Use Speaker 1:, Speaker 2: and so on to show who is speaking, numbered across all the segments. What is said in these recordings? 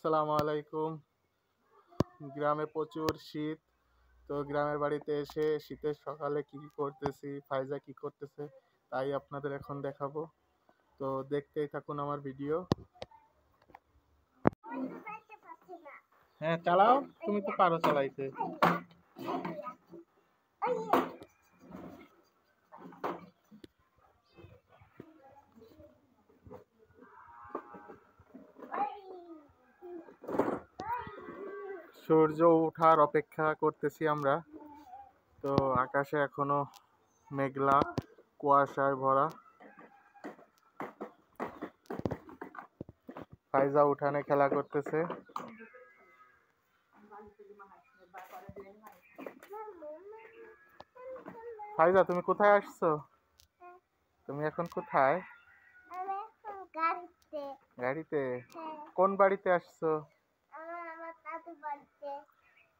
Speaker 1: আসসালামু আলাইকুম। গ্রামে প্রচুর শীত। তো গ্রামের বাড়িতে এসে শীতের সকালে কি করতেছি, ফাইজা কি করতেছে তাই আপনাদের এখন দেখাবো। তো দেখতেই থাকুন আমার ভিডিও। হ্যাঁ চালাও, তুমি তো পারো চালাইতে। সূর্য ওঠার অপেক্ষা করতেছি আমরা। তো আকাশে এখনো মেঘলা, কুয়াশায় ভরা। ফাইজা উঠানে খেলা করতেছে। ফাইজা তুমি কোথায় আসছো? তুমি এখন কোথায়? গাড়িতে? কোন বাড়িতে আসছো?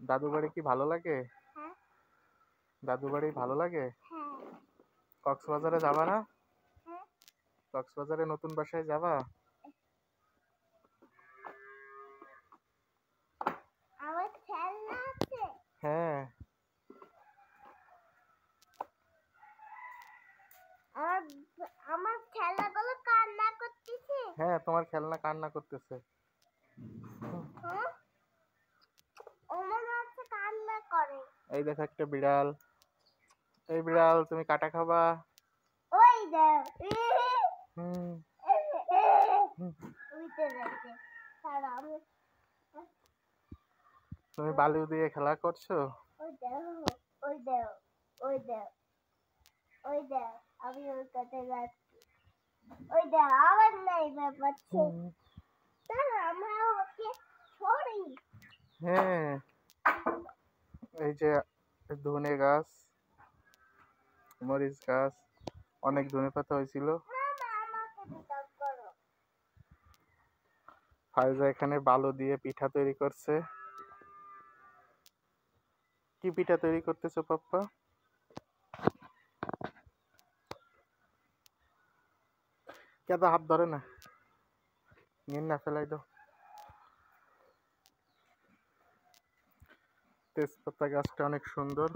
Speaker 1: দাদু বাড়ি কি ভালো লাগে? দাদু বাড়ি ভালো লাগে? কক্সবাজারে যাবা না? কক্সবাজারে নতুন বাসায় যাবা? হ্যাঁ।
Speaker 2: আমার খেলনাগুলো কান্না করতেছে।
Speaker 1: হ্যাঁ তোমার খেলনা কান্না করতেছে।
Speaker 2: কান্না করে।
Speaker 1: এই দেখো একটা বিড়াল। এই বিড়াল তুমি কাটা খাবা?
Speaker 2: ওই দেখ।
Speaker 1: হুম।
Speaker 2: উইতে যাচ্ছে। তারা আমি
Speaker 1: তুমি বালু দিয়ে খেলা করছো?
Speaker 2: ওই দেখ, ওই দেখ, ওই দেখ, ওই দেখ, আমি ওর কাছে যাচ্ছি। ওই দেখ আবার নাই ব্যাপারছে। তারা আমরা ওকে ছড়ি।
Speaker 1: হ্যাঁ এই যে ধনে গাছ, মরিচ গাছ, অনেক ধনে পাতা হয়েছিল।
Speaker 2: আমাকে ডিস্টার্ব করো।
Speaker 1: ফাইজা এখানে বালু দিয়ে পিঠা তৈরি করছে। কি পিঠা তৈরি করতেছো পাপ্পা? কেদা হাত ধরে না, নিন না, ফেলাই দাও। তেজপাতা গাছটা অনেক সুন্দর।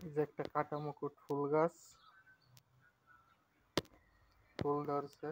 Speaker 1: এই যে একটা কাটা মুকুট ফুল গাছ, ফুল ধরছে।